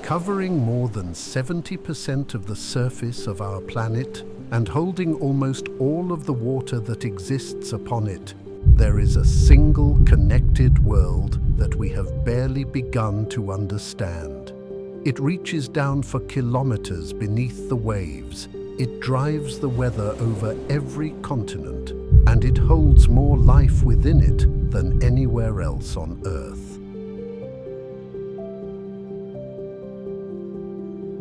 Covering more than 70% of the surface of our planet and holding almost all of the water that exists upon it, there is a single connected world that we have barely begun to understand. It reaches down for kilometers beneath the waves. It drives the weather over every continent, and it holds more life within it than anywhere else on Earth.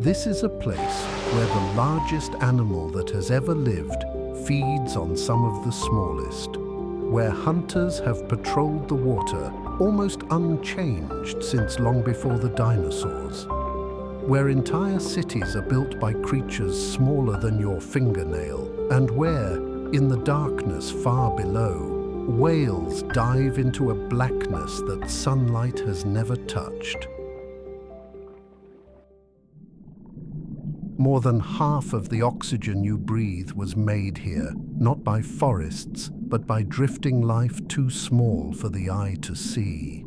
This is a place where the largest animal that has ever lived feeds on some of the smallest, where hunters have patrolled the water almost unchanged since long before the dinosaurs, where entire cities are built by creatures smaller than your fingernail, and where, in the darkness far below, whales dive into a blackness that sunlight has never touched. More than half of the oxygen you breathe was made here, not by forests, but by drifting life too small for the eye to see.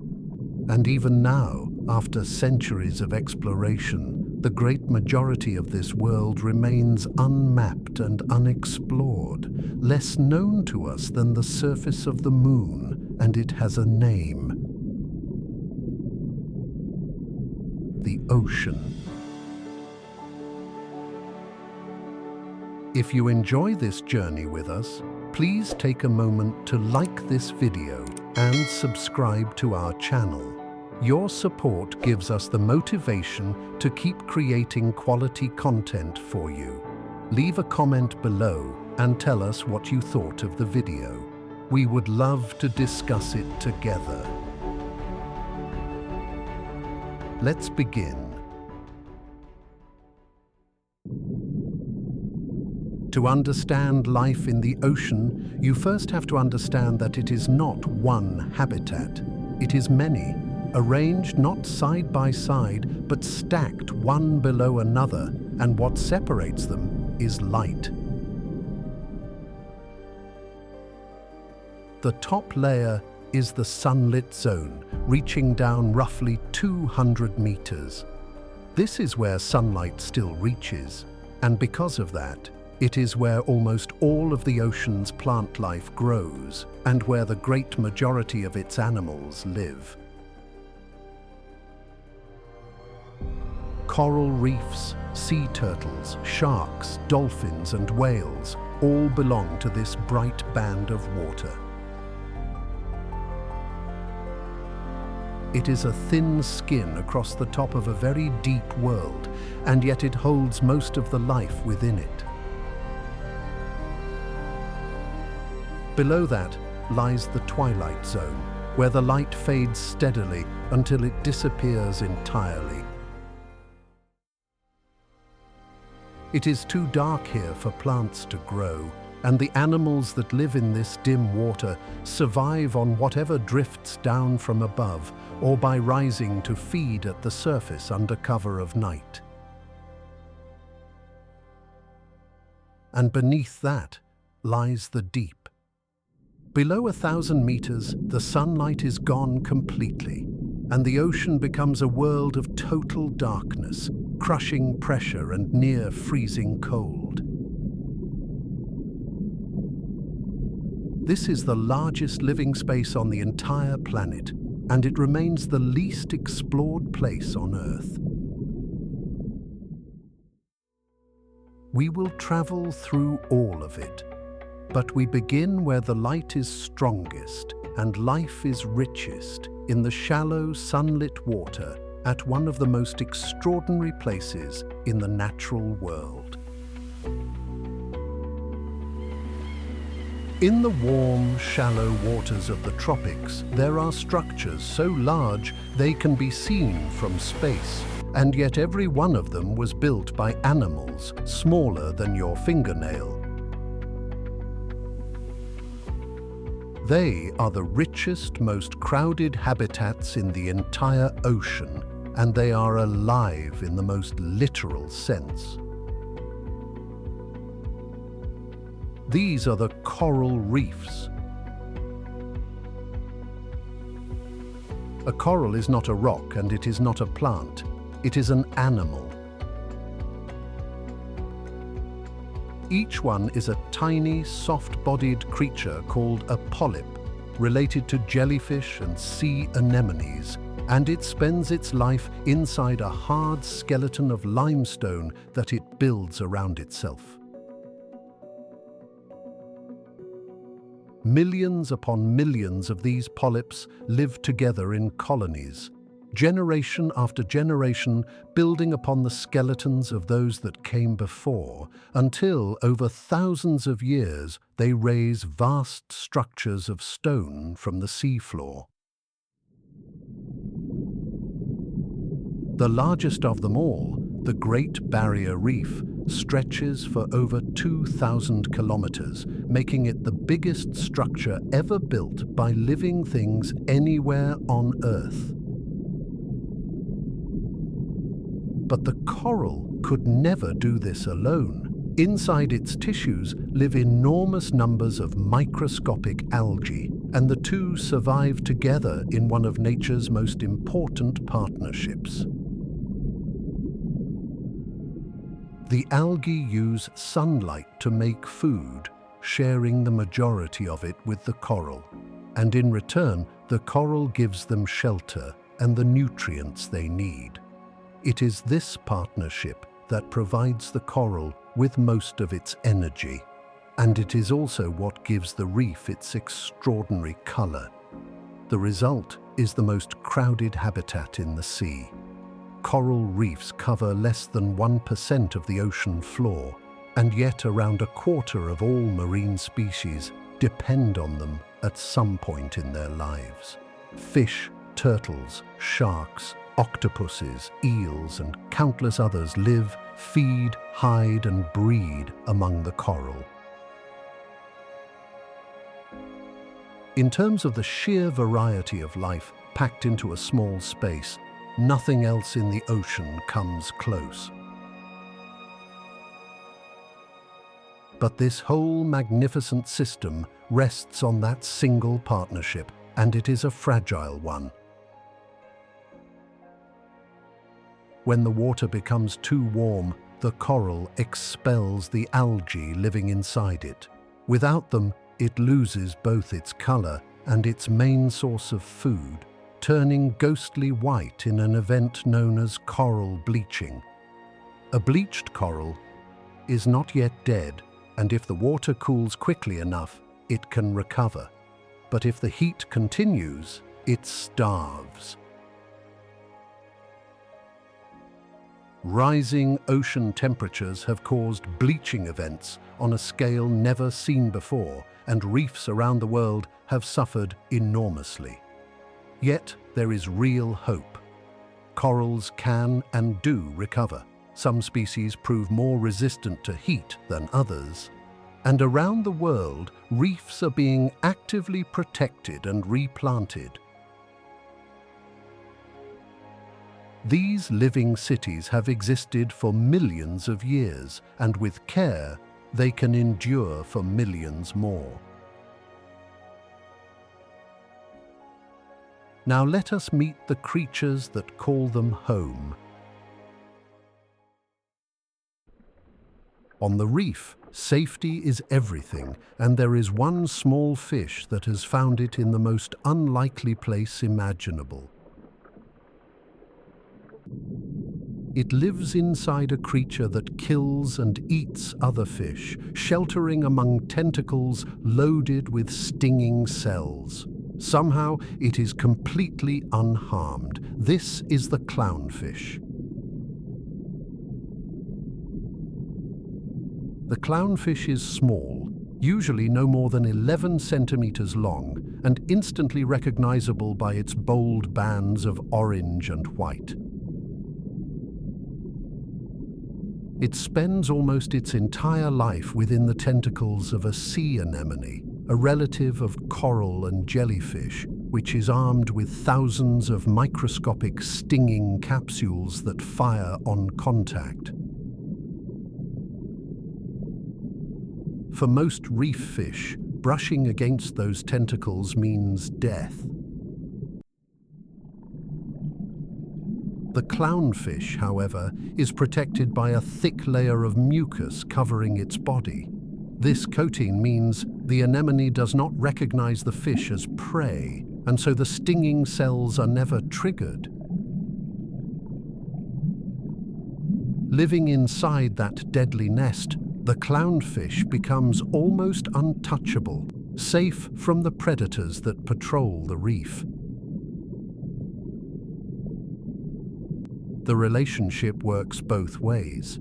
And even now, after centuries of exploration, the great majority of this world remains unmapped and unexplored, less known to us than the surface of the moon, and it has a name: the ocean. If you enjoy this journey with us, please take a moment to like this video and subscribe to our channel. Your support gives us the motivation to keep creating quality content for you. Leave a comment below and tell us what you thought of the video. We would love to discuss it together. Let's begin. To understand life in the ocean, you first have to understand that it is not one habitat. It is many, arranged not side by side, but stacked one below another, and what separates them is light. The top layer is the sunlit zone, reaching down roughly 200 meters. This is where sunlight still reaches, and because of that, it is where almost all of the ocean's plant life grows, and where the great majority of its animals live. Coral reefs, sea turtles, sharks, dolphins, and whales all belong to this bright band of water. It is a thin skin across the top of a very deep world, and yet it holds most of the life within it. Below that lies the twilight zone, where the light fades steadily until it disappears entirely. It is too dark here for plants to grow, and the animals that live in this dim water survive on whatever drifts down from above or by rising to feed at the surface under cover of night. And beneath that lies the deep. Below 1,000 meters, the sunlight is gone completely, and the ocean becomes a world of total darkness, crushing pressure and near freezing cold. This is the largest living space on the entire planet, and it remains the least explored place on Earth. We will travel through all of it, but we begin where the light is strongest and life is richest, in the shallow, sunlit water at one of the most extraordinary places in the natural world. In the warm, shallow waters of the tropics, there are structures so large they can be seen from space, and yet every one of them was built by animals smaller than your fingernail. They are the richest, most crowded habitats in the entire ocean, and they are alive in the most literal sense. These are the coral reefs. A coral is not a rock and it is not a plant. It is an animal. Each one is a tiny, soft-bodied creature called a polyp, related to jellyfish and sea anemones, and it spends its life inside a hard skeleton of limestone that it builds around itself. Millions upon millions of these polyps live together in colonies, generation after generation, building upon the skeletons of those that came before, until, over thousands of years, they raise vast structures of stone from the seafloor. The largest of them all, the Great Barrier Reef, stretches for over 2,000 kilometers, making it the biggest structure ever built by living things anywhere on Earth. But the coral could never do this alone. Inside its tissues live enormous numbers of microscopic algae, and the two survive together in one of nature's most important partnerships. The algae use sunlight to make food, sharing the majority of it with the coral. And in return, the coral gives them shelter and the nutrients they need. It is this partnership that provides the coral with most of its energy. And it is also what gives the reef its extraordinary color. The result is the most crowded habitat in the sea. Coral reefs cover less than 1% of the ocean floor, and yet around a quarter of all marine species depend on them at some point in their lives. Fish, turtles, sharks, octopuses, eels, and countless others live, feed, hide, and breed among the coral. In terms of the sheer variety of life packed into a small space, nothing else in the ocean comes close. But this whole magnificent system rests on that single partnership, and it is a fragile one. When the water becomes too warm, the coral expels the algae living inside it. Without them, it loses both its color and its main source of food, turning ghostly white in an event known as coral bleaching. A bleached coral is not yet dead, and if the water cools quickly enough, it can recover. But if the heat continues, it starves. Rising ocean temperatures have caused bleaching events on a scale never seen before, and reefs around the world have suffered enormously. Yet there is real hope. Corals can and do recover. Some species prove more resistant to heat than others. And around the world, reefs are being actively protected and replanted. These living cities have existed for millions of years, and with care, they can endure for millions more. Now let us meet the creatures that call them home. On the reef, safety is everything, and there is one small fish that has found it in the most unlikely place imaginable. It lives inside a creature that kills and eats other fish, sheltering among tentacles loaded with stinging cells. Somehow, it is completely unharmed. This is the clownfish. The clownfish is small, usually no more than 11 centimeters long, and instantly recognizable by its bold bands of orange and white. It spends almost its entire life within the tentacles of a sea anemone, a relative of coral and jellyfish, which is armed with thousands of microscopic stinging capsules that fire on contact. For most reef fish, brushing against those tentacles means death. The clownfish, however, is protected by a thick layer of mucus covering its body. This coating means the anemone does not recognize the fish as prey, and so the stinging cells are never triggered. Living inside that deadly nest, the clownfish becomes almost untouchable, safe from the predators that patrol the reef. The relationship works both ways.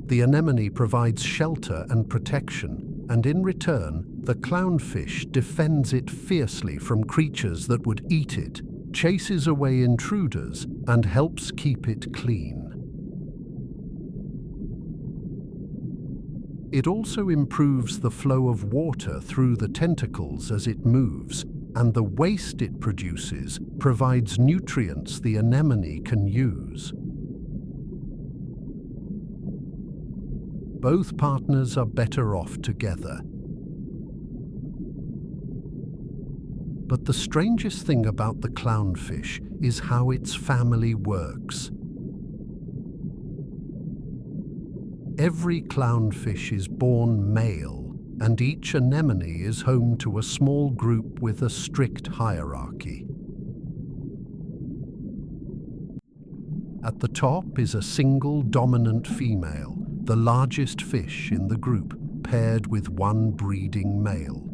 The anemone provides shelter and protection, and in return, the clownfish defends it fiercely from creatures that would eat it, chases away intruders, and helps keep it clean. It also improves the flow of water through the tentacles as it moves, and the waste it produces provides nutrients the anemone can use. Both partners are better off together. But the strangest thing about the clownfish is how its family works. Every clownfish is born male, and each anemone is home to a small group with a strict hierarchy. At the top is a single dominant female, the largest fish in the group, paired with one breeding male.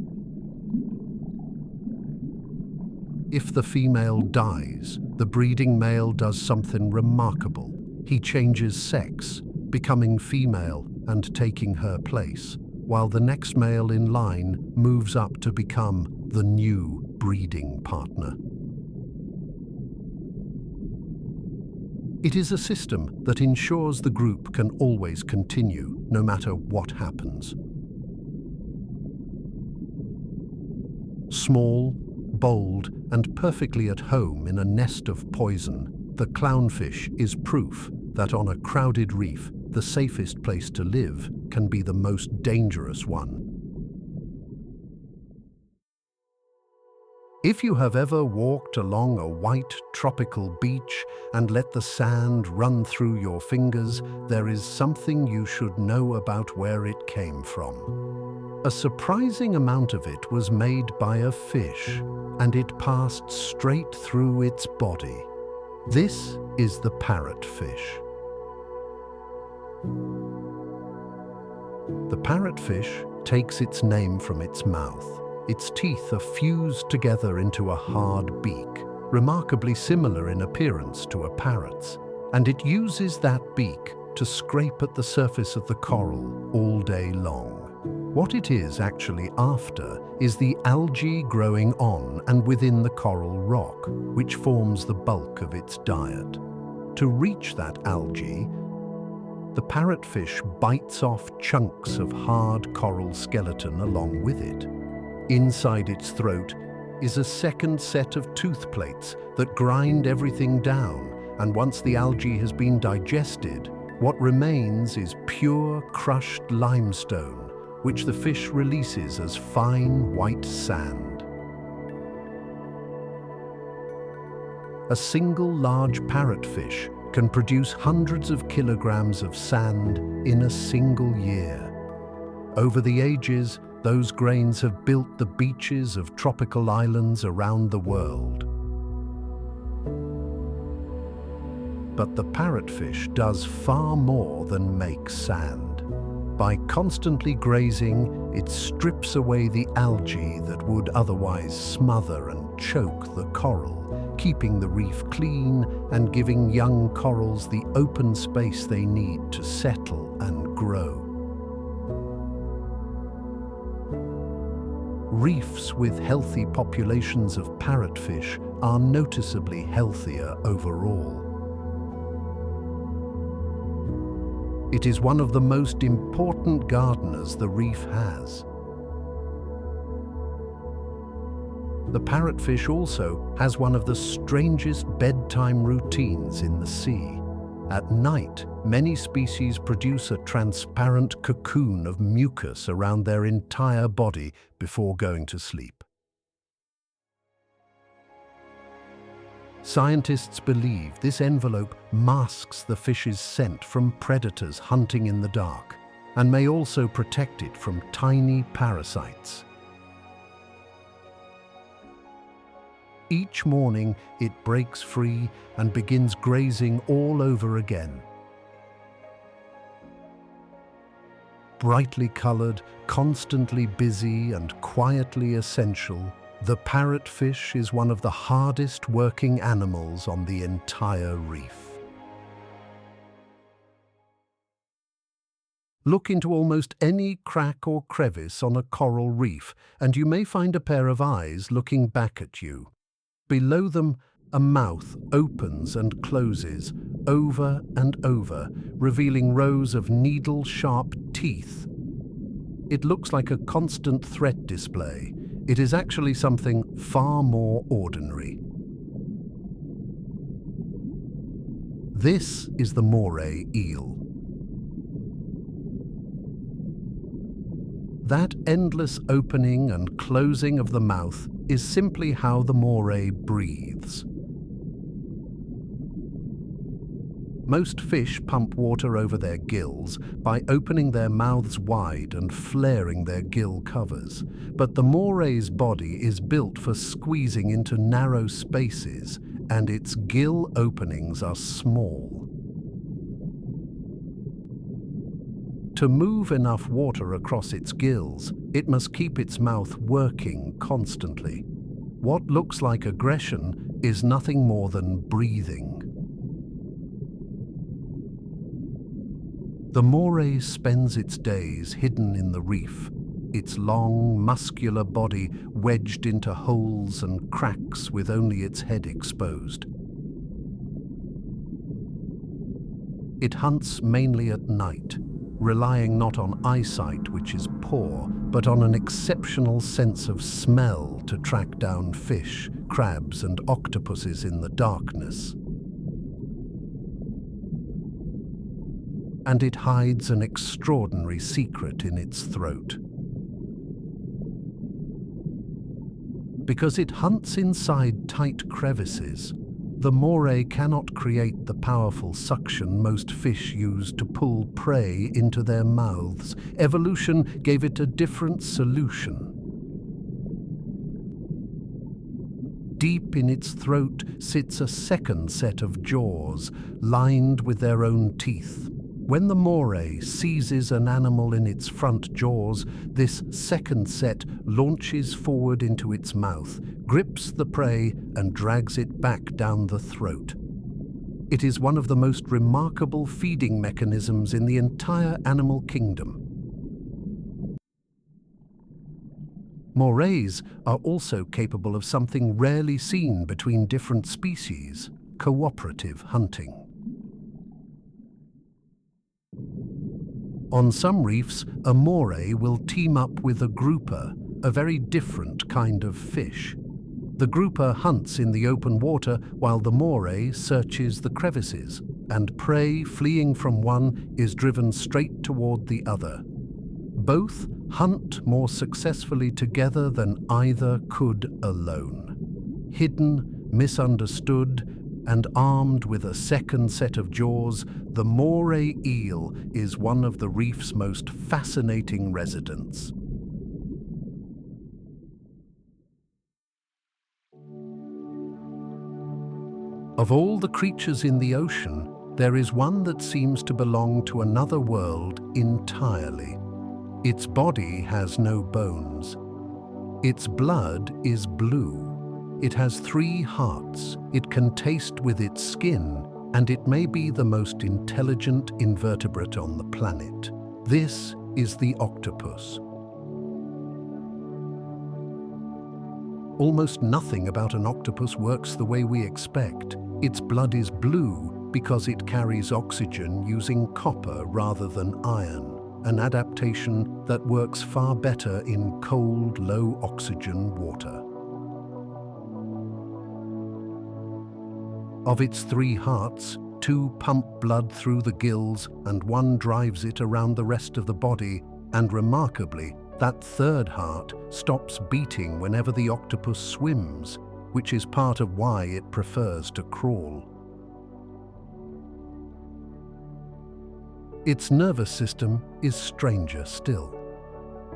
If the female dies, the breeding male does something remarkable. He changes sex, becoming female and taking her place, while the next male in line moves up to become the new breeding partner. It is a system that ensures the group can always continue, no matter what happens. Small, bold, and perfectly at home in a nest of poison, the clownfish is proof that on a crowded reef, the safest place to live can be the most dangerous one. If you have ever walked along a white tropical beach and let the sand run through your fingers, there is something you should know about where it came from. A surprising amount of it was made by a fish, and it passed straight through its body. This is the parrotfish. The parrotfish takes its name from its mouth. Its teeth are fused together into a hard beak, remarkably similar in appearance to a parrot's, and it uses that beak to scrape at the surface of the coral all day long. What it is actually after is the algae growing on and within the coral rock, which forms the bulk of its diet. To reach that algae, the parrotfish bites off chunks of hard coral skeleton along with it. Inside its throat is a second set of tooth plates that grind everything down, and once the algae has been digested, what remains is pure crushed limestone, which the fish releases as fine white sand. A single large parrotfish can produce hundreds of kilograms of sand in a single year. Over the ages, those grains have built the beaches of tropical islands around the world. But the parrotfish does far more than make sand. By constantly grazing, it strips away the algae that would otherwise smother and choke the coral, keeping the reef clean and giving young corals the open space they need to settle and grow. Reefs with healthy populations of parrotfish are noticeably healthier overall. It is one of the most important gardeners the reef has. The parrotfish also has one of the strangest bedtime routines in the sea. At night, many species produce a transparent cocoon of mucus around their entire body before going to sleep. Scientists believe this envelope masks the fish's scent from predators hunting in the dark and may also protect it from tiny parasites. Each morning, it breaks free and begins grazing all over again. Brightly colored, constantly busy, and quietly essential, the parrotfish is one of the hardest working animals on the entire reef. Look into almost any crack or crevice on a coral reef, and you may find a pair of eyes looking back at you. Below them, a mouth opens and closes over and over, revealing rows of needle-sharp teeth. It looks like a constant threat display. It is actually something far more ordinary. This is the moray eel. That endless opening and closing of the mouth is simply how the moray breathes. Most fish pump water over their gills by opening their mouths wide and flaring their gill covers, but the moray's body is built for squeezing into narrow spaces, and its gill openings are small. To move enough water across its gills, it must keep its mouth working constantly. What looks like aggression is nothing more than breathing. The moray spends its days hidden in the reef, its long, muscular body wedged into holes and cracks with only its head exposed. It hunts mainly at night, relying not on eyesight, which is poor, but on an exceptional sense of smell to track down fish, crabs, and octopuses in the darkness. And it hides an extraordinary secret in its throat. Because it hunts inside tight crevices, the moray cannot create the powerful suction most fish use to pull prey into their mouths. Evolution gave it a different solution. Deep in its throat sits a second set of jaws, lined with their own teeth. When the moray seizes an animal in its front jaws, this second set launches forward into its mouth, grips the prey, and drags it back down the throat. It is one of the most remarkable feeding mechanisms in the entire animal kingdom. Morays are also capable of something rarely seen between different species: cooperative hunting. On some reefs, a moray will team up with a grouper, a very different kind of fish. The grouper hunts in the open water while the moray searches the crevices, and prey fleeing from one is driven straight toward the other. Both hunt more successfully together than either could alone. Hidden, misunderstood, and armed with a second set of jaws, the moray eel is one of the reef's most fascinating residents. Of all the creatures in the ocean, there is one that seems to belong to another world entirely. Its body has no bones. Its blood is blue. It has 3 hearts. It can taste with its skin, and it may be the most intelligent invertebrate on the planet. This is the octopus. Almost nothing about an octopus works the way we expect. Its blood is blue because it carries oxygen using copper rather than iron, an adaptation that works far better in cold, low-oxygen water. Of its 3 hearts, 2 pump blood through the gills and 1 drives it around the rest of the body, and remarkably, that 3rd heart stops beating whenever the octopus swims. which is part of why it prefers to crawl. Its nervous system is stranger still.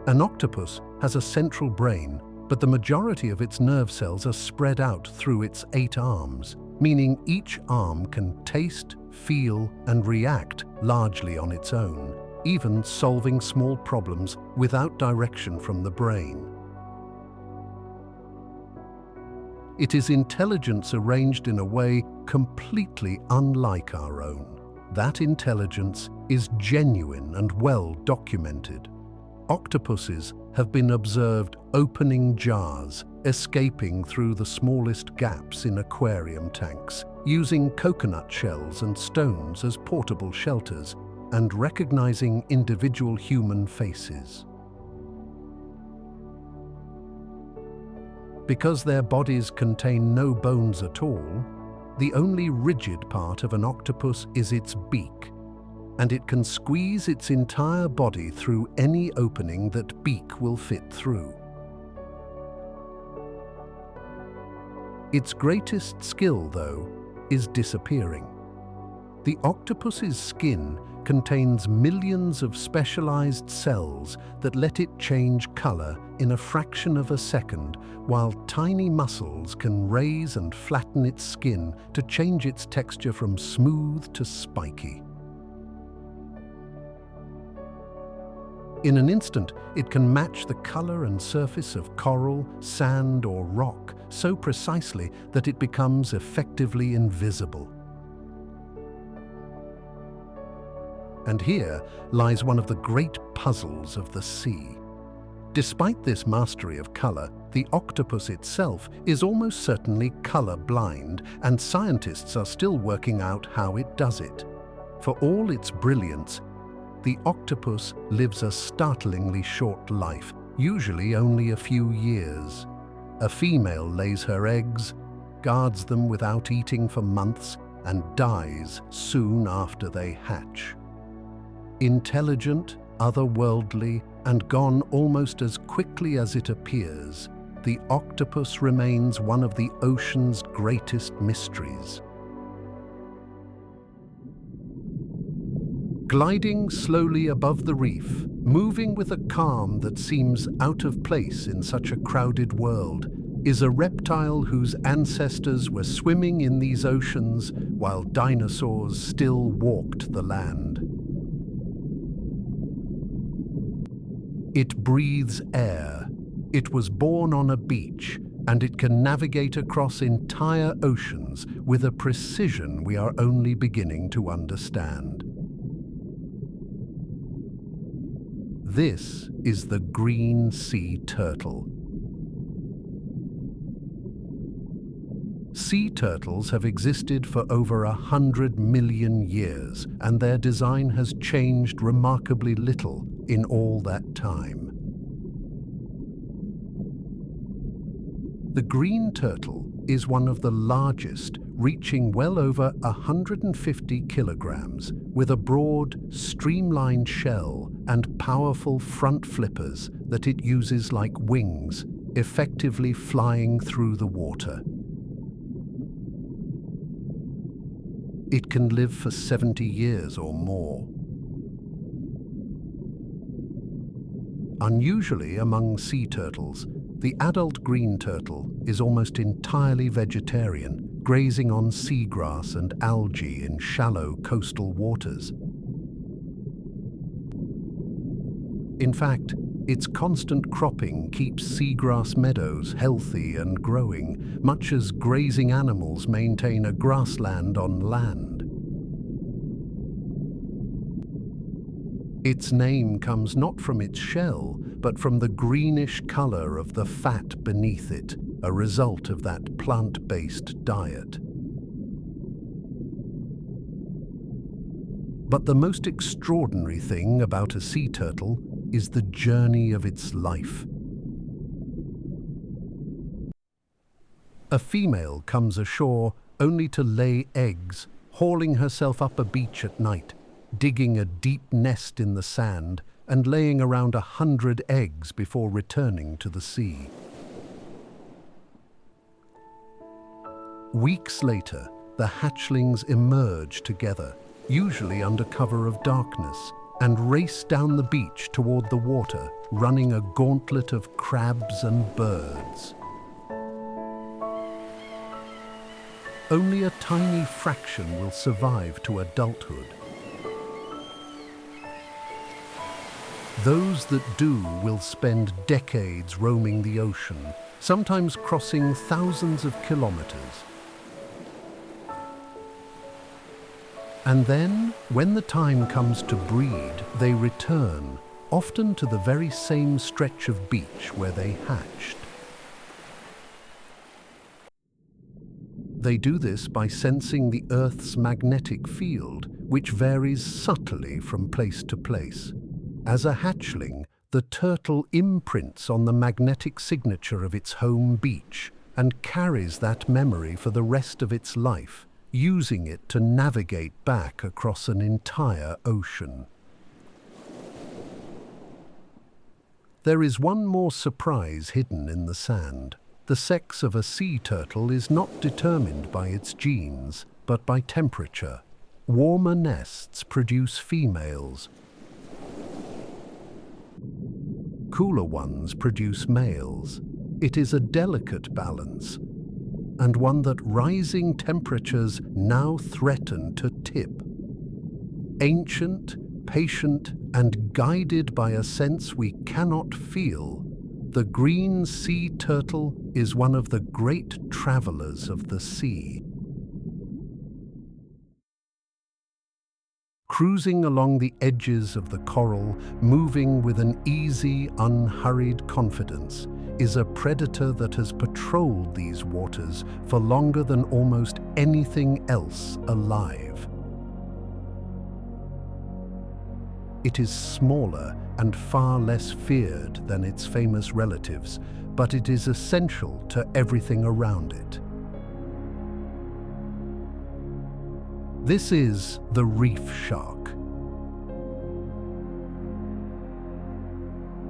An octopus has a central brain, but the majority of its nerve cells are spread out through its 8 arms, meaning each arm can taste, feel, and react largely on its own, even solving small problems without direction from the brain. It is intelligence arranged in a way completely unlike our own. That intelligence is genuine and well documented. Octopuses have been observed opening jars, escaping through the smallest gaps in aquarium tanks, using coconut shells and stones as portable shelters, and recognizing individual human faces. Because their bodies contain no bones at all, the only rigid part of an octopus is its beak, and it can squeeze its entire body through any opening that beak will fit through. Its greatest skill, though, is disappearing. The octopus's skin contains millions of specialized cells that let it change color in a fraction of a second, while tiny muscles can raise and flatten its skin to change its texture from smooth to spiky. In an instant, it can match the color and surface of coral, sand, or rock so precisely that it becomes effectively invisible. And here lies one of the great puzzles of the sea. Despite this mastery of color, the octopus itself is almost certainly color blind, and scientists are still working out how it does it. For all its brilliance, the octopus lives a startlingly short life, usually only a few years. A female lays her eggs, guards them without eating for months, and dies soon after they hatch. Intelligent, otherworldly, and gone almost as quickly as it appears, the octopus remains one of the ocean's greatest mysteries. Gliding slowly above the reef, moving with a calm that seems out of place in such a crowded world, is a reptile whose ancestors were swimming in these oceans while dinosaurs still walked the land. It breathes air. It was born on a beach, and it can navigate across entire oceans with a precision we are only beginning to understand. This is the green sea turtle. Sea turtles have existed for over 100 million years, and their design has changed remarkably little in all that time. The green turtle is one of the largest, reaching well over 150 kilograms, with a broad, streamlined shell and powerful front flippers that it uses like wings, effectively flying through the water. It can live for 70 years or more. Unusually among sea turtles, the adult green turtle is almost entirely vegetarian, grazing on seagrass and algae in shallow coastal waters. In fact, its constant cropping keeps seagrass meadows healthy and growing, much as grazing animals maintain a grassland on land. Its name comes not from its shell, but from the greenish color of the fat beneath it, a result of that plant-based diet. But the most extraordinary thing about a sea turtle is the journey of its life. A female comes ashore only to lay eggs, hauling herself up a beach at night, digging a deep nest in the sand and laying around 100 eggs before returning to the sea. Weeks later, the hatchlings emerge together, usually under cover of darkness, and race down the beach toward the water, running a gauntlet of crabs and birds. Only a tiny fraction will survive to adulthood. Those that do will spend decades roaming the ocean, sometimes crossing thousands of kilometers. And then, when the time comes to breed, they return, often to the very same stretch of beach where they hatched. They do this by sensing the Earth's magnetic field, which varies subtly from place to place. As a hatchling, the turtle imprints on the magnetic signature of its home beach and carries that memory for the rest of its life, using it to navigate back across an entire ocean. There is one more surprise hidden in the sand. The sex of a sea turtle is not determined by its genes, but by temperature. Warmer nests produce females. Cooler ones produce males. It is a delicate balance, and one that rising temperatures now threaten to tip. Ancient, patient, and guided by a sense we cannot feel, the green sea turtle is one of the great travelers of the sea. Cruising along the edges of the coral, moving with an easy, unhurried confidence, is a predator that has patrolled these waters for longer than almost anything else alive. It is smaller and far less feared than its famous relatives, but it is essential to everything around it. This is the reef shark.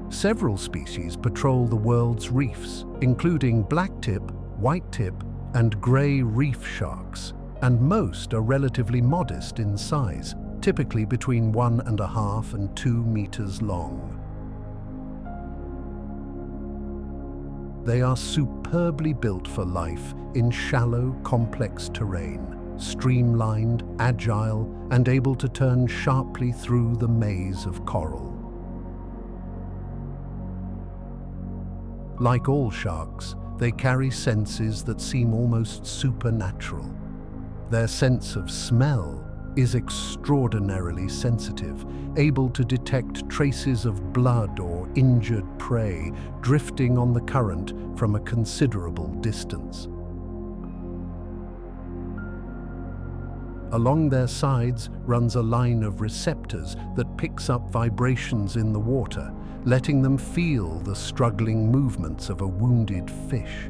Several species patrol the world's reefs, including blacktip, whitetip, and grey reef sharks, and most are relatively modest in size, typically between 1.5 and 2 meters long. They are superbly built for life in shallow, complex terrain, streamlined, agile, and able to turn sharply through the maze of coral. Like all sharks, they carry senses that seem almost supernatural. Their sense of smell is extraordinarily sensitive, able to detect traces of blood or injured prey drifting on the current from a considerable distance. Along their sides runs a line of receptors that picks up vibrations in the water, letting them feel the struggling movements of a wounded fish.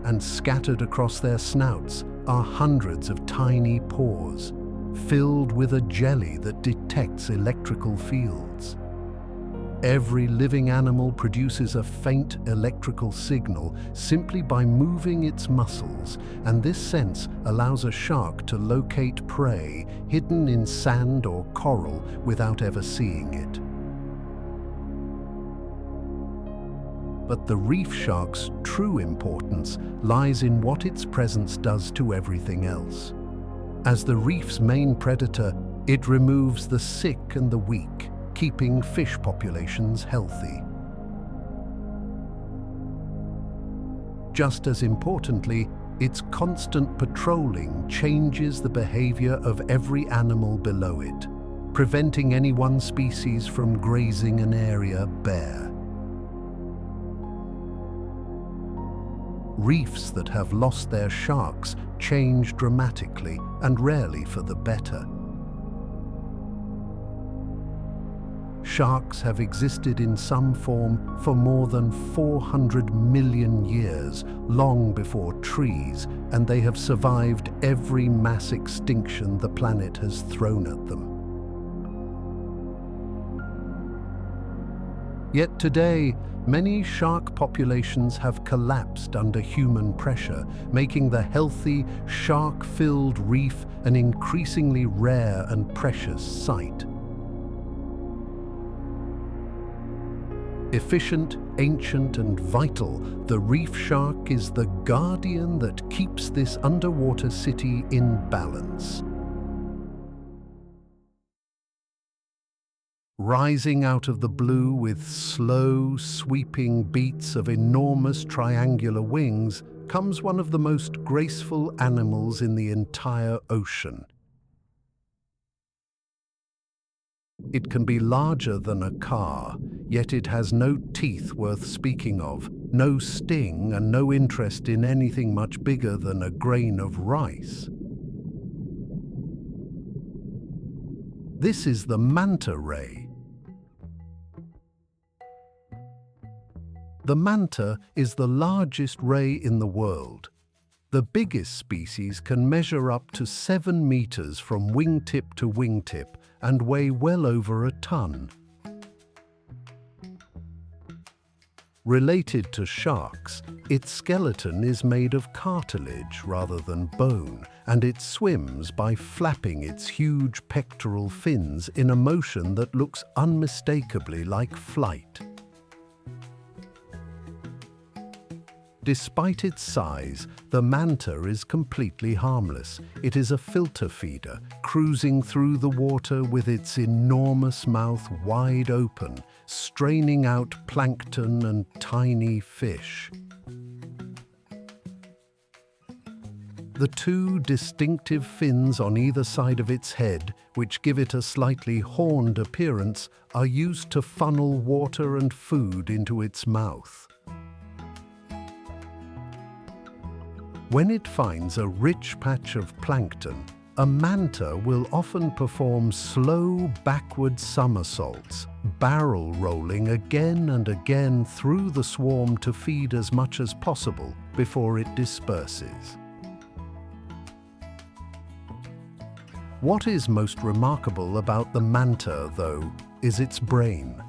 And scattered across their snouts are hundreds of tiny pores, filled with a jelly that detects electrical fields. Every living animal produces a faint electrical signal simply by moving its muscles, and this sense allows a shark to locate prey hidden in sand or coral without ever seeing it. But the reef shark's true importance lies in what its presence does to everything else. As the reef's main predator, it removes the sick and the weak, keeping fish populations healthy. Just as importantly, its constant patrolling changes the behavior of every animal below it, preventing any one species from grazing an area bare. Reefs that have lost their sharks change dramatically and rarely for the better. Sharks have existed in some form for more than 400 million years, long before trees, and they have survived every mass extinction the planet has thrown at them. Yet today, many shark populations have collapsed under human pressure, making the healthy, shark-filled reef an increasingly rare and precious sight. Efficient, ancient, and vital, the reef shark is the guardian that keeps this underwater city in balance. Rising out of the blue with slow, sweeping beats of enormous triangular wings comes one of the most graceful animals in the entire ocean. It can be larger than a car, yet it has no teeth worth speaking of, no sting, and no interest in anything much bigger than a grain of rice. This is the manta ray. The manta is the largest ray in the world. The biggest species can measure up to 7 meters from wingtip to wingtip and weigh well over a ton. Related to sharks, its skeleton is made of cartilage rather than bone, and it swims by flapping its huge pectoral fins in a motion that looks unmistakably like flight. Despite its size, the manta is completely harmless. It is a filter feeder, cruising through the water with its enormous mouth wide open, straining out plankton and tiny fish. The two distinctive fins on either side of its head, which give it a slightly horned appearance, are used to funnel water and food into its mouth. When it finds a rich patch of plankton, a manta will often perform slow backward somersaults, barrel rolling again and again through the swarm to feed as much as possible before it disperses. What is most remarkable about the manta, though, is its brain.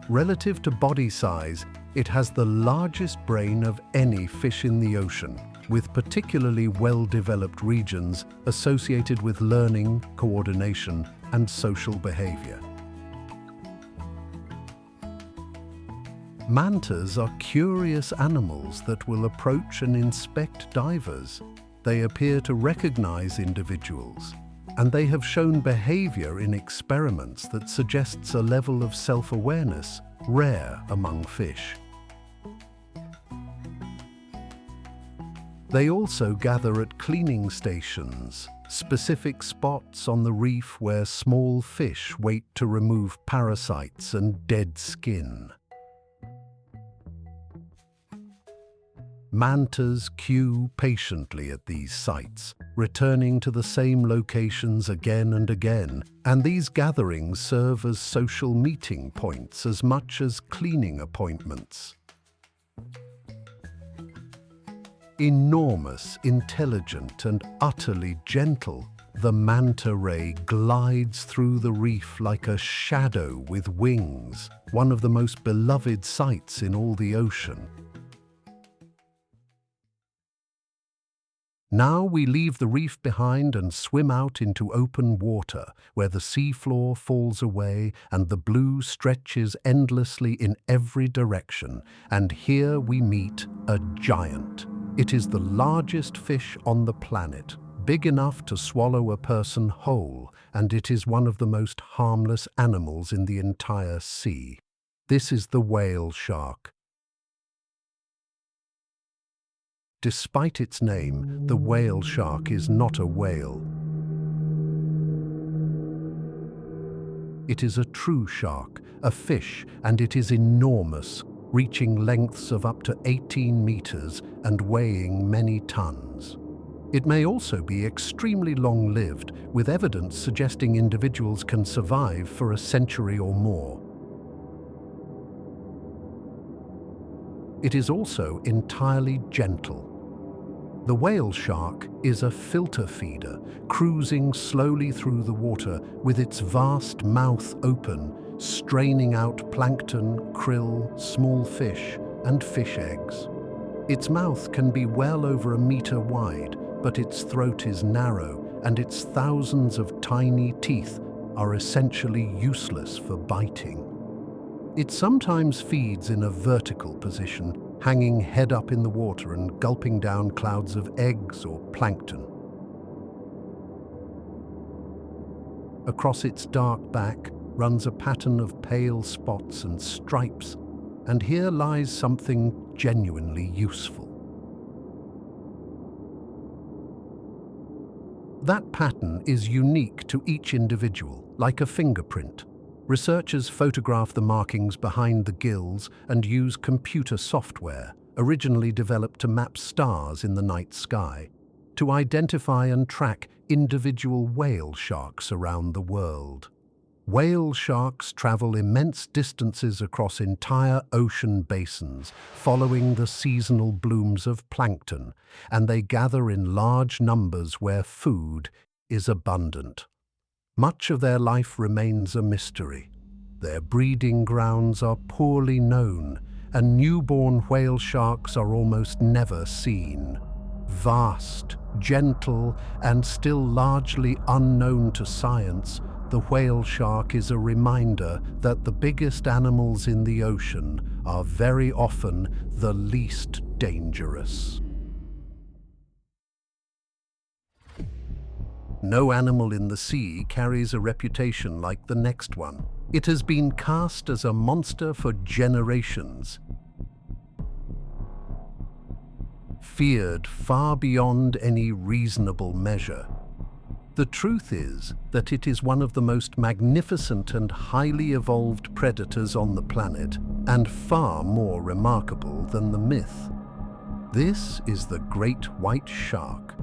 Relative to body size, it has the largest brain of any fish in the ocean, with particularly well-developed regions associated with learning, coordination, and social behavior. Mantas are curious animals that will approach and inspect divers. They appear to recognize individuals, and they have shown behavior in experiments that suggests a level of self-awareness rare among fish. They also gather at cleaning stations, specific spots on the reef where small fish wait to remove parasites and dead skin. Mantas queue patiently at these sites, returning to the same locations again and again, and these gatherings serve as social meeting points as much as cleaning appointments. Enormous, intelligent, and utterly gentle, the manta ray glides through the reef like a shadow with wings, one of the most beloved sights in all the ocean. Now we leave the reef behind and swim out into open water, where the seafloor falls away and the blue stretches endlessly in every direction, and here we meet a giant. It is the largest fish on the planet, big enough to swallow a person whole, and it is one of the most harmless animals in the entire sea. This is the whale shark. Despite its name, the whale shark is not a whale. It is a true shark, a fish, and it is enormous, reaching lengths of up to 18 meters and weighing many tons. It may also be extremely long-lived, with evidence suggesting individuals can survive for a century or more. It is also entirely gentle. The whale shark is a filter feeder, cruising slowly through the water with its vast mouth open, straining out plankton, krill, small fish, and fish eggs. Its mouth can be well over a meter wide, but its throat is narrow, and its thousands of tiny teeth are essentially useless for biting. It sometimes feeds in a vertical position, hanging head up in the water and gulping down clouds of eggs or plankton. Across its dark back runs a pattern of pale spots and stripes, and here lies something genuinely useful. That pattern is unique to each individual, like a fingerprint. Researchers photograph the markings behind the gills and use computer software, originally developed to map stars in the night sky, to identify and track individual whale sharks around the world. Whale sharks travel immense distances across entire ocean basins, following the seasonal blooms of plankton, and they gather in large numbers where food is abundant. Much of their life remains a mystery. Their breeding grounds are poorly known, and newborn whale sharks are almost never seen. Vast, gentle, and still largely unknown to science, the whale shark is a reminder that the biggest animals in the ocean are very often the least dangerous. No animal in the sea carries a reputation like the next one. It has been cast as a monster for generations, feared far beyond any reasonable measure. The truth is that it is one of the most magnificent and highly evolved predators on the planet, and far more remarkable than the myth. This is the great white shark.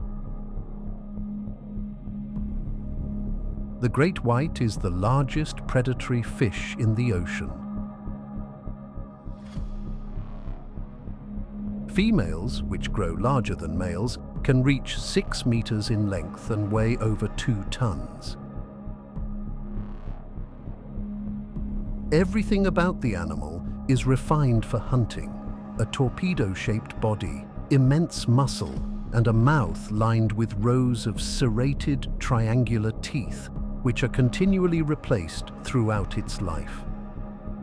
The great white is the largest predatory fish in the ocean. Females, which grow larger than males, can reach 6 meters in length and weigh over 2 tons. Everything about the animal is refined for hunting. A torpedo-shaped body, immense muscle, and a mouth lined with rows of serrated triangular teeth, which are continually replaced throughout its life.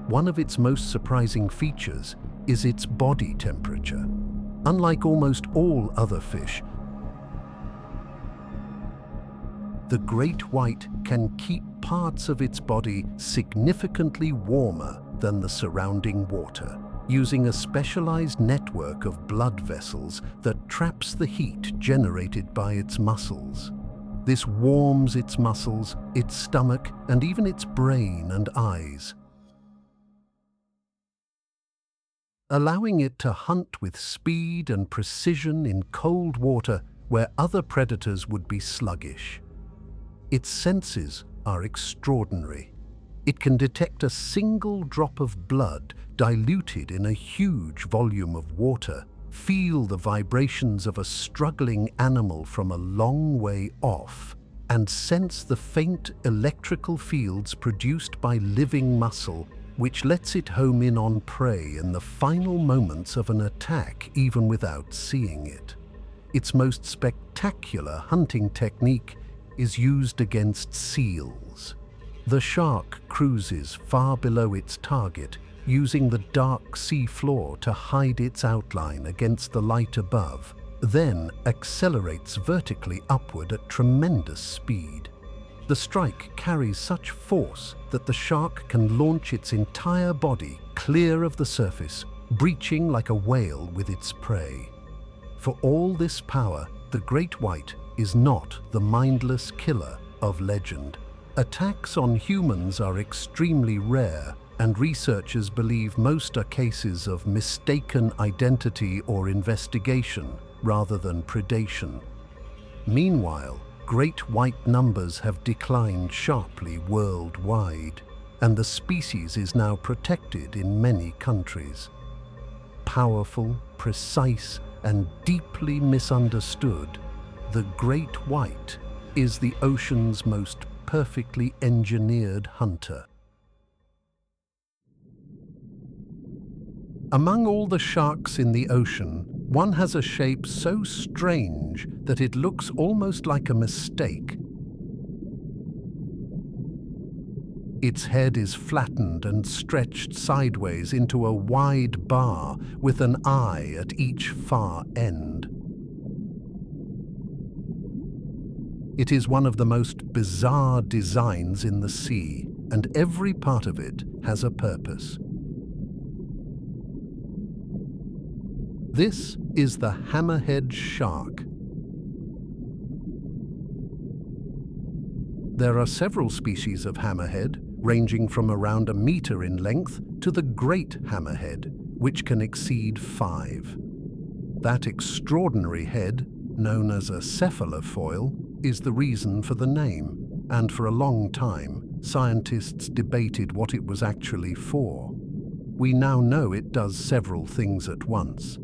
One of its most surprising features is its body temperature. Unlike almost all other fish, the great white can keep parts of its body significantly warmer than the surrounding water, using a specialized network of blood vessels that traps the heat generated by its muscles. This warms its muscles, its stomach, and even its brain and eyes, allowing it to hunt with speed and precision in cold water where other predators would be sluggish. Its senses are extraordinary. It can detect a single drop of blood diluted in a huge volume of water, feel the vibrations of a struggling animal from a long way off, and sense the faint electrical fields produced by living muscle, which lets it home in on prey in the final moments of an attack even without seeing it. Its most spectacular hunting technique is used against seals. The shark cruises far below its target, using the dark sea floor to hide its outline against the light above, then accelerates vertically upward at tremendous speed. The strike carries such force that the shark can launch its entire body clear of the surface, breaching like a whale with its prey. For all this power, the great white is not the mindless killer of legend. Attacks on humans are extremely rare, and researchers believe most are cases of mistaken identity or investigation rather than predation. Meanwhile, great white numbers have declined sharply worldwide, and the species is now protected in many countries. Powerful, precise, and deeply misunderstood, the great white is the ocean's most perfectly engineered hunter. Among all the sharks in the ocean, one has a shape so strange that it looks almost like a mistake. Its head is flattened and stretched sideways into a wide bar with an eye at each far end. It is one of the most bizarre designs in the sea, and every part of it has a purpose. This is the hammerhead shark. There are several species of hammerhead, ranging from around 1 meter in length to the great hammerhead, which can exceed 5. That extraordinary head, known as a cephalofoil, is the reason for the name, and for a long time, scientists debated what it was actually for. We now know it does several things at once.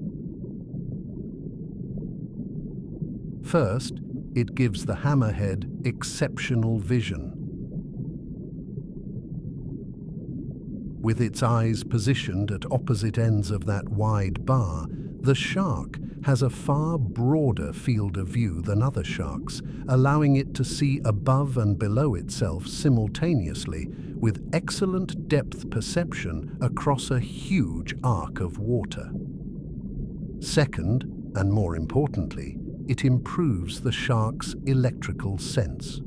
First, it gives the hammerhead exceptional vision. With its eyes positioned at opposite ends of that wide bar, the shark has a far broader field of view than other sharks, allowing it to see above and below itself simultaneously with excellent depth perception across a huge arc of water. Second, and more importantly, it improves the shark's electrical sense.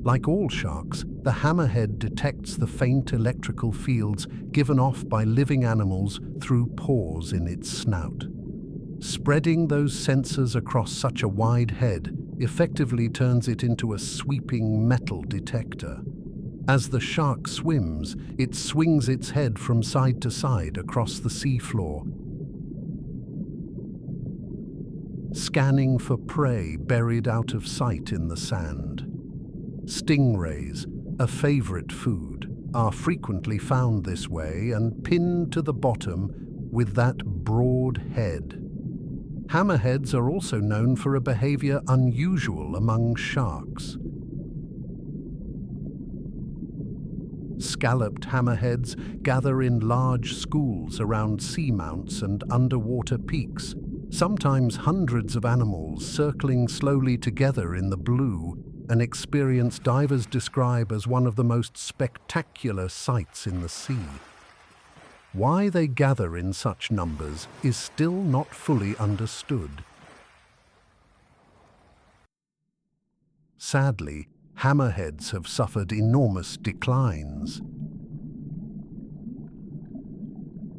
Like all sharks, the hammerhead detects the faint electrical fields given off by living animals through pores in its snout. Spreading those sensors across such a wide head effectively turns it into a sweeping metal detector. As the shark swims, it swings its head from side to side across the seafloor, scanning for prey buried out of sight in the sand. Stingrays, a favorite food, are frequently found this way and pinned to the bottom with that broad head. Hammerheads are also known for a behavior unusual among sharks. Scalloped hammerheads gather in large schools around seamounts and underwater peaks, sometimes hundreds of animals circling slowly together in the blue, an experience divers describe as one of the most spectacular sights in the sea. Why they gather in such numbers is still not fully understood. Sadly, hammerheads have suffered enormous declines,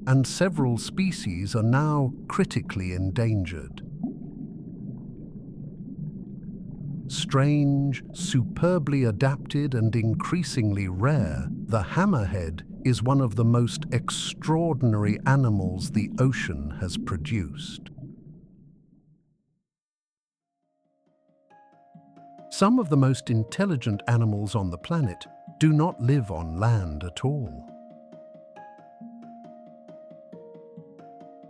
and several species are now critically endangered. Strange, superbly adapted and increasingly rare, the hammerhead is one of the most extraordinary animals the ocean has produced. Some of the most intelligent animals on the planet do not live on land at all.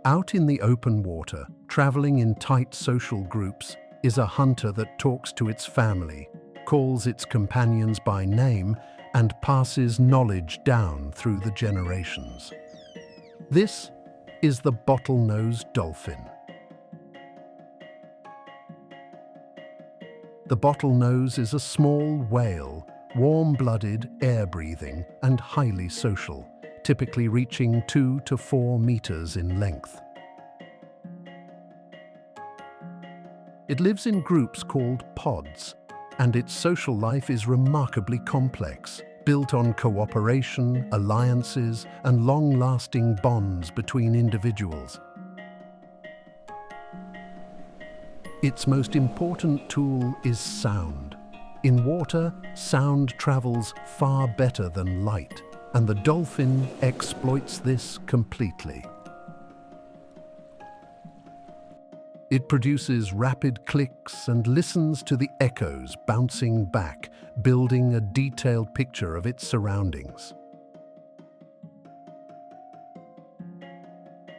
Out in the open water, traveling in tight social groups, is a hunter that talks to its family, calls its companions by name, and passes knowledge down through the generations. This is the bottlenose dolphin. The bottlenose is a small whale, warm-blooded, air-breathing, and highly social, typically reaching 2 to 4 meters in length. It lives in groups called pods, and its social life is remarkably complex, built on cooperation, alliances, and long-lasting bonds between individuals. Its most important tool is sound. In water, sound travels far better than light, and the dolphin exploits this completely. It produces rapid clicks and listens to the echoes bouncing back, building a detailed picture of its surroundings.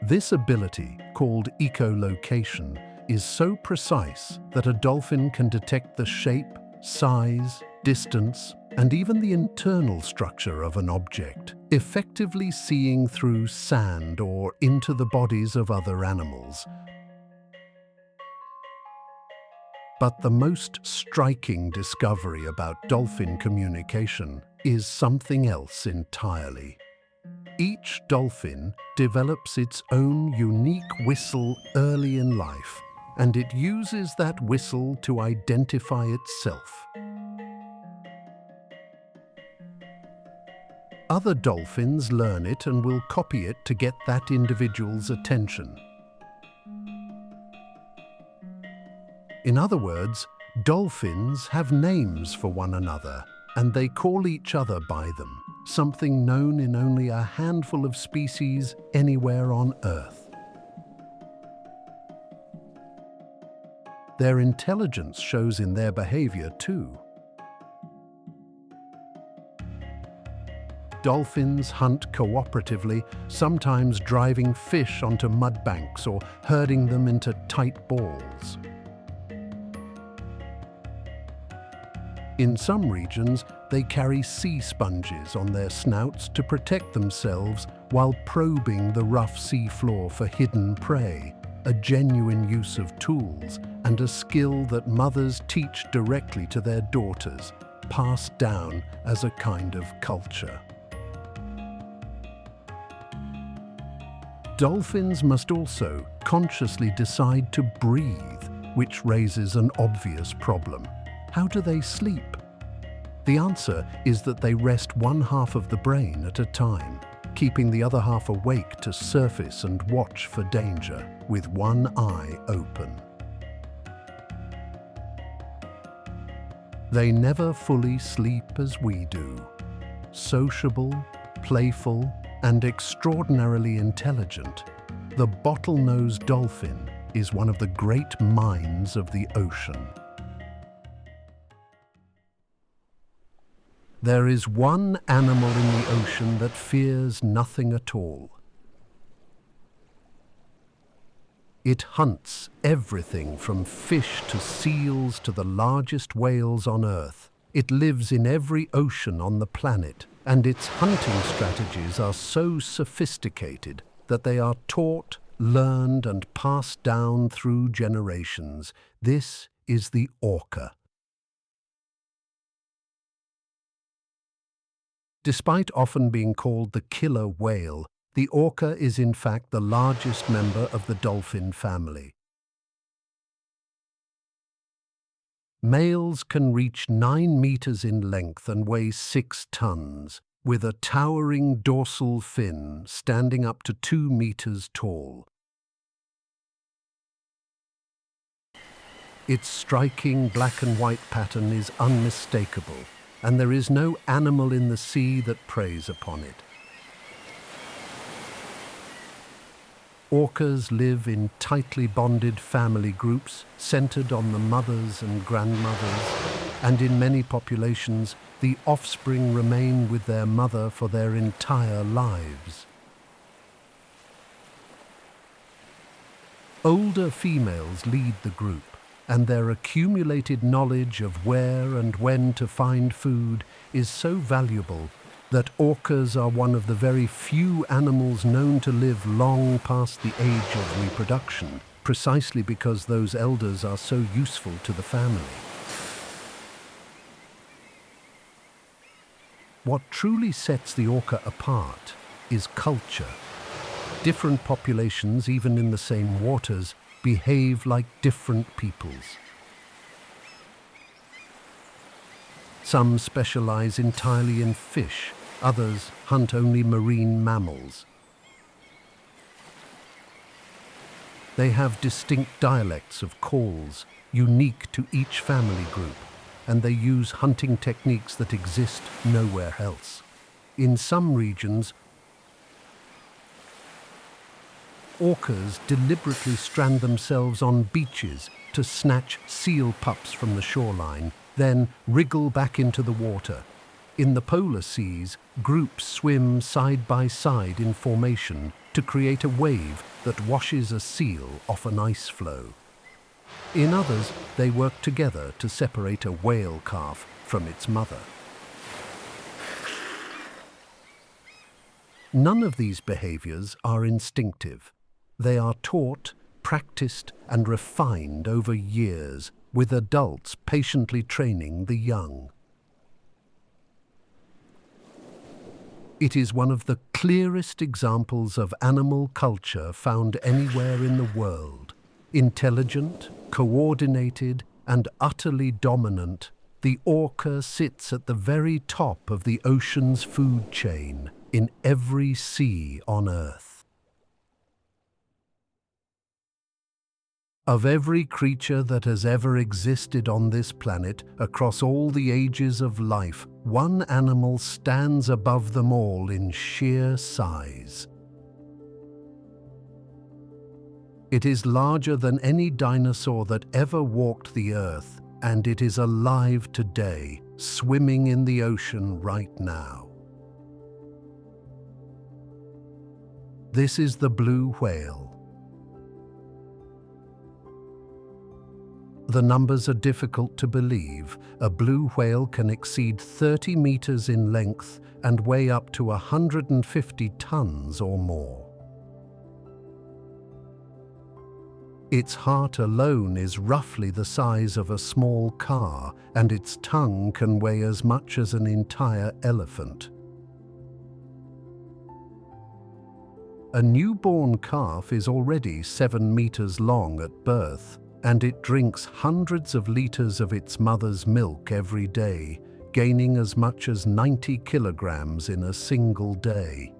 This ability, called echolocation, is so precise that a dolphin can detect the shape, size, distance, and even the internal structure of an object. effectively seeing through sand or into the bodies of other animals. But the most striking discovery about dolphin communication is something else entirely. Each dolphin develops its own unique whistle early in life, and it uses that whistle to identify itself. Other dolphins learn it and will copy it to get that individual's attention. In other words, dolphins have names for one another, and they call each other by them, something known in only a handful of species anywhere on Earth. Their intelligence shows in their behavior too. Dolphins hunt cooperatively, sometimes driving fish onto mud banks or herding them into tight balls. In some regions, they carry sea sponges on their snouts to protect themselves while probing the rough sea floor for hidden prey, a genuine use of tools and a skill that mothers teach directly to their daughters, passed down as a kind of culture. Dolphins must also consciously decide to breathe, which raises an obvious problem. How do they sleep? The answer is that they rest one half of the brain at a time, keeping the other half awake to surface and watch for danger, with one eye open. They never fully sleep as we do. Sociable, playful, and extraordinarily intelligent, the bottlenose dolphin is one of the great minds of the ocean. There is one animal in the ocean that fears nothing at all. It hunts everything from fish to seals to the largest whales on Earth. It lives in every ocean on the planet, and its hunting strategies are so sophisticated that they are taught, learned, and passed down through generations. This is the orca. Despite often being called the killer whale, the orca is in fact the largest member of the dolphin family. Males can reach 9 meters in length and weigh 6 tons, with a towering dorsal fin standing up to 2 meters tall. Its striking black and white pattern is unmistakable, and there is no animal in the sea that preys upon it. Orcas live in tightly bonded family groups centered on the mothers and grandmothers, and in many populations, the offspring remain with their mother for their entire lives. Older females lead the group, and their accumulated knowledge of where and when to find food is so valuable that orcas are one of the very few animals known to live long past the age of reproduction, precisely because those elders are so useful to the family. What truly sets the orca apart is culture. Different populations, even in the same waters, behave like different peoples. Some specialize entirely in fish, others hunt only marine mammals. They have distinct dialects of calls, unique to each family group, and they use hunting techniques that exist nowhere else. In some regions, orcas deliberately strand themselves on beaches to snatch seal pups from the shoreline, then wriggle back into the water. In the polar seas, groups swim side by side in formation to create a wave that washes a seal off an ice floe. In others, they work together to separate a whale calf from its mother. None of these behaviors are instinctive. They are taught, practiced, and refined over years, with adults patiently training the young. It is one of the clearest examples of animal culture found anywhere in the world. Intelligent, coordinated, and utterly dominant, the orca sits at the very top of the ocean's food chain in every sea on Earth. Of every creature that has ever existed on this planet, across all the ages of life, one animal stands above them all in sheer size. It is larger than any dinosaur that ever walked the Earth, and it is alive today, swimming in the ocean right now. This is the blue whale. The numbers are difficult to believe. A blue whale can exceed 30 meters in length and weigh up to 150 tons or more. Its heart alone is roughly the size of a small car, and its tongue can weigh as much as an entire elephant. A newborn calf is already 7 meters long at birth, and it drinks hundreds of liters of its mother's milk every day, gaining as much as 90 kilograms in a single day.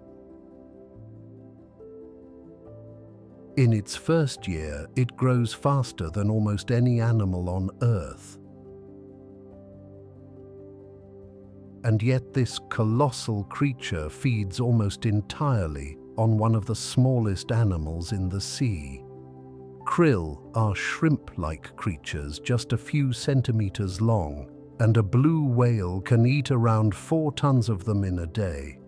In its first year, it grows faster than almost any animal on Earth. And yet this colossal creature feeds almost entirely on one of the smallest animals in the sea. Krill are shrimp-like creatures just a few centimeters long, and a blue whale can eat around 4 tons of them in a day.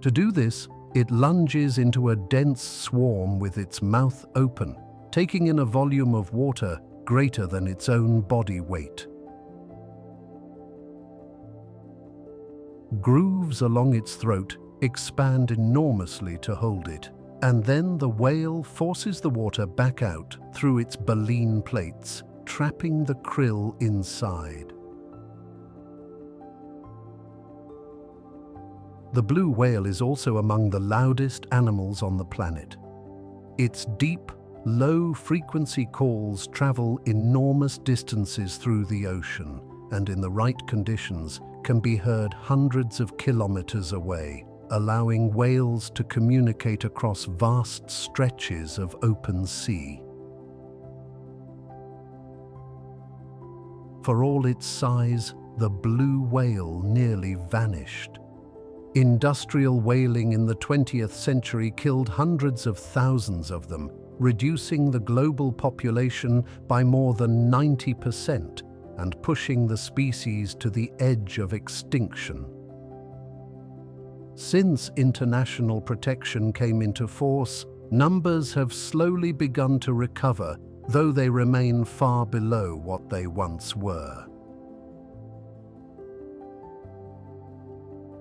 To do this, it lunges into a dense swarm with its mouth open, taking in a volume of water greater than its own body weight. Grooves along its throat expand enormously to hold it, and then the whale forces the water back out through its baleen plates, trapping the krill inside. The blue whale is also among the loudest animals on the planet. Its deep, low-frequency calls travel enormous distances through the ocean, and in the right conditions can be heard hundreds of kilometers away, allowing whales to communicate across vast stretches of open sea. For all its size, the blue whale nearly vanished. Industrial whaling in the 20th century killed hundreds of thousands of them, reducing the global population by more than 90% and pushing the species to the edge of extinction. Since international protection came into force, numbers have slowly begun to recover, though they remain far below what they once were.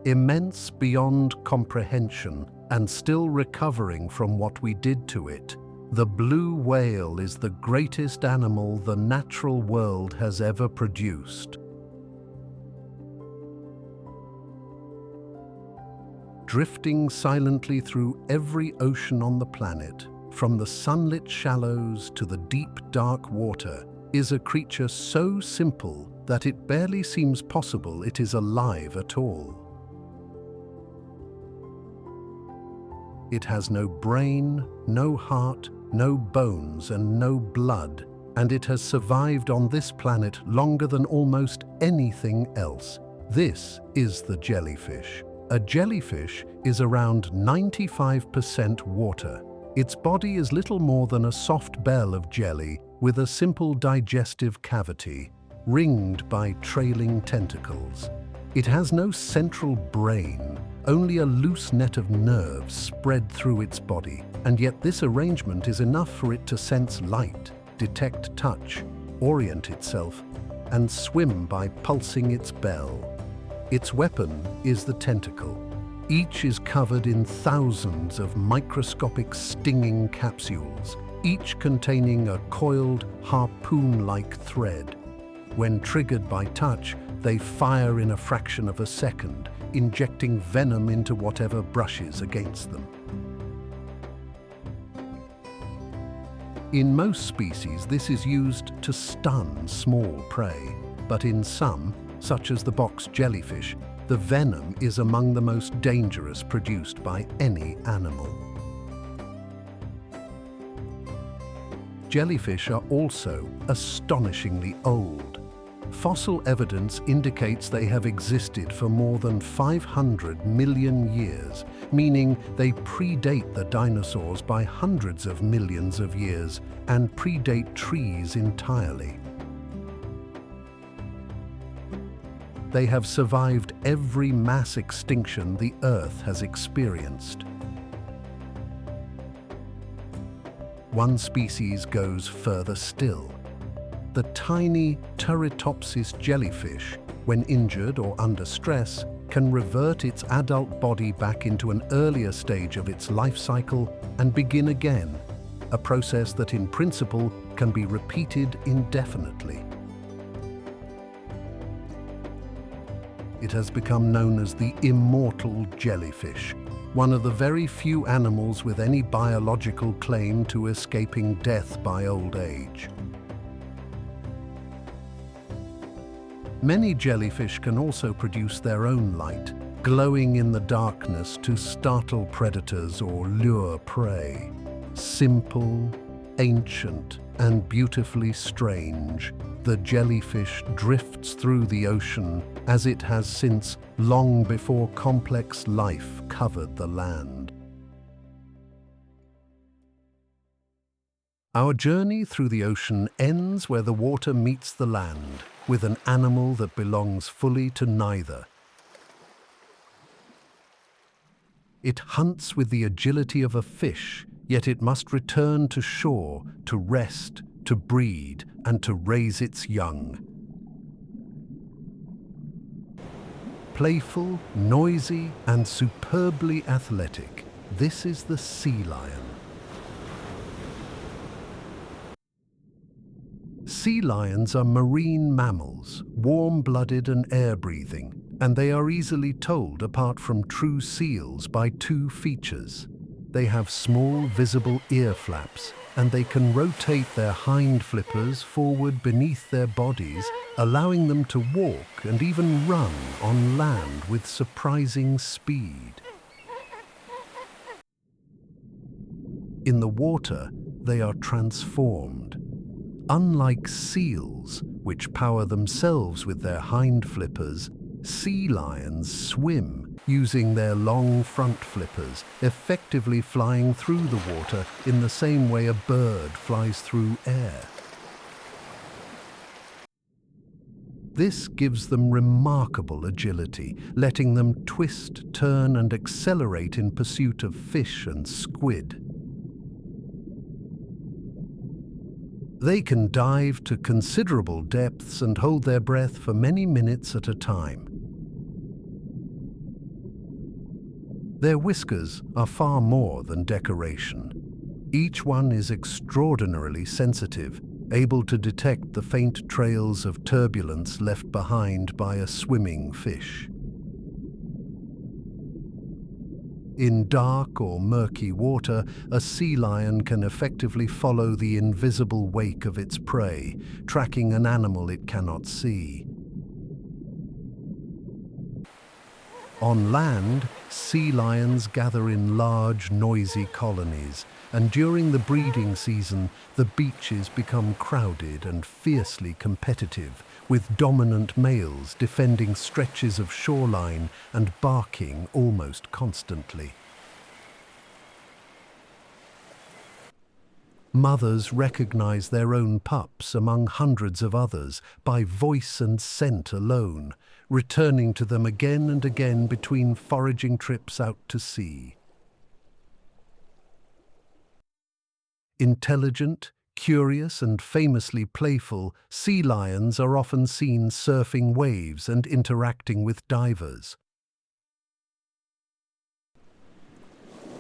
Immense beyond comprehension and still recovering from what we did to it, the blue whale is the greatest animal the natural world has ever produced. Drifting silently through every ocean on the planet, from the sunlit shallows to the deep, dark water, is a creature so simple that it barely seems possible it is alive at all. It has no brain, no heart, no bones, and no blood, and it has survived on this planet longer than almost anything else. This is the jellyfish. A jellyfish is around 95% water. Its body is little more than a soft bell of jelly with a simple digestive cavity, ringed by trailing tentacles. It has no central brain, only a loose net of nerves spread through its body, and yet this arrangement is enough for it to sense light, detect touch, orient itself, and swim by pulsing its bell. Its weapon is the tentacle. Each is covered in thousands of microscopic stinging capsules, each containing a coiled, harpoon-like thread. When triggered by touch, they fire in a fraction of a second, injecting venom into whatever brushes against them. In most species, this is used to stun small prey, but in some, such as the box jellyfish, the venom is among the most dangerous produced by any animal. Jellyfish are also astonishingly old. Fossil evidence indicates they have existed for more than 500 million years, meaning they predate the dinosaurs by hundreds of millions of years and predate trees entirely. They have survived every mass extinction the Earth has experienced. One species goes further still. The tiny Turritopsis jellyfish, when injured or under stress, can revert its adult body back into an earlier stage of its life cycle and begin again, a process that in principle can be repeated indefinitely. It has become known as the immortal jellyfish, one of the very few animals with any biological claim to escaping death by old age. Many jellyfish can also produce their own light, glowing in the darkness to startle predators or lure prey. Simple, ancient, and beautifully strange, the jellyfish drifts through the ocean as it has since, long before complex life covered the land. Our journey through the ocean ends where the water meets the land, with an animal that belongs fully to neither. It hunts with the agility of a fish, yet it must return to shore to rest, to breed, and to raise its young. Playful, noisy, and superbly athletic, this is the sea lion. Sea lions are marine mammals, warm-blooded and air-breathing, and they are easily told apart from true seals by two features. They have small visible ear flaps, and they can rotate their hind flippers forward beneath their bodies, allowing them to walk and even run on land with surprising speed. In the water, they are transformed. Unlike seals, which power themselves with their hind flippers, sea lions swim using their long front flippers, effectively flying through the water in the same way a bird flies through air. This gives them remarkable agility, letting them twist, turn, and accelerate in pursuit of fish and squid. They can dive to considerable depths and hold their breath for many minutes at a time. Their whiskers are far more than decoration. Each one is extraordinarily sensitive, able to detect the faint trails of turbulence left behind by a swimming fish. In dark or murky water, a sea lion can effectively follow the invisible wake of its prey, tracking an animal it cannot see. On land, sea lions gather in large, noisy colonies, and during the breeding season, the beaches become crowded and fiercely competitive, with dominant males defending stretches of shoreline and barking almost constantly. Mothers recognize their own pups among hundreds of others by voice and scent alone, returning to them again and again between foraging trips out to sea. Intelligent, Curious and famously playful, sea lions are often seen surfing waves and interacting with divers.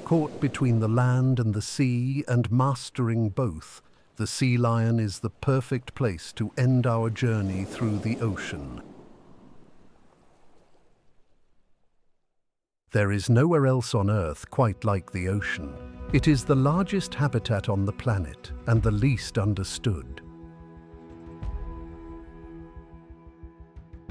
Caught between the land and the sea and mastering both, the sea lion is the perfect place to end our journey through the ocean. There is nowhere else on Earth quite like the ocean. It is the largest habitat on the planet and the least understood.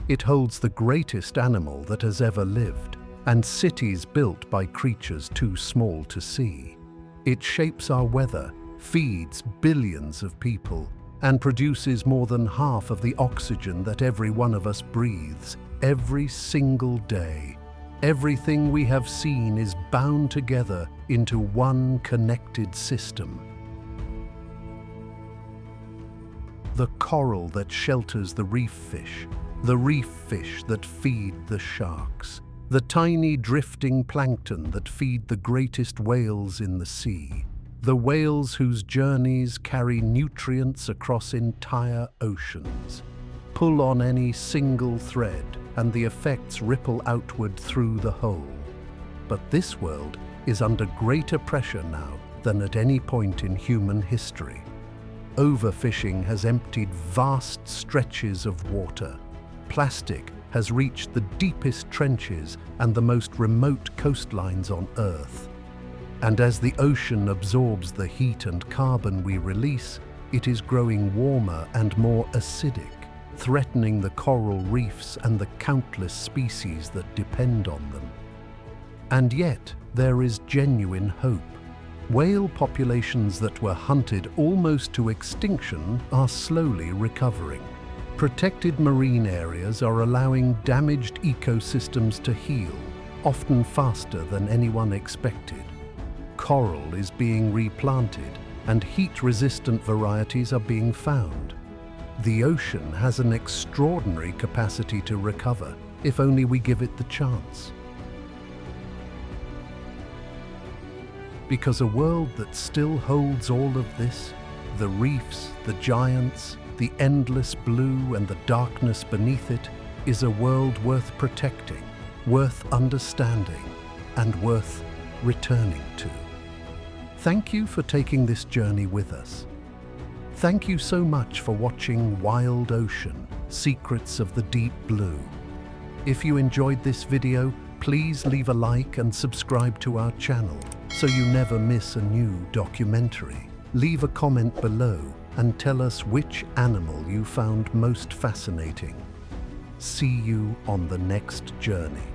It holds the greatest animal that has ever lived, and cities built by creatures too small to see. It shapes our weather, feeds billions of people, and produces more than half of the oxygen that every one of us breathes every single day. Everything we have seen is bound together into one connected system. The coral that shelters the reef fish that feed the sharks, the tiny drifting plankton that feed the greatest whales in the sea, the whales whose journeys carry nutrients across entire oceans. Pull on any single thread and the effects ripple outward through the whole. But this world is under greater pressure now than at any point in human history. Overfishing has emptied vast stretches of water. Plastic has reached the deepest trenches and the most remote coastlines on Earth. And as the ocean absorbs the heat and carbon we release, it is growing warmer and more acidic, threatening the coral reefs and the countless species that depend on them. And yet, there is genuine hope. Whale populations that were hunted almost to extinction are slowly recovering. Protected marine areas are allowing damaged ecosystems to heal, often faster than anyone expected. Coral is being replanted, and heat-resistant varieties are being found. The ocean has an extraordinary capacity to recover, if only we give it the chance. Because a world that still holds all of this, the reefs, the giants, the endless blue and the darkness beneath it, is a world worth protecting, worth understanding, and worth returning to. Thank you for taking this journey with us. Thank you so much for watching Wild Ocean: Secrets of the Deep Blue. If you enjoyed this video, please leave a like and subscribe to our channel so you never miss a new documentary. Leave a comment below and tell us which animal you found most fascinating. See you on the next journey.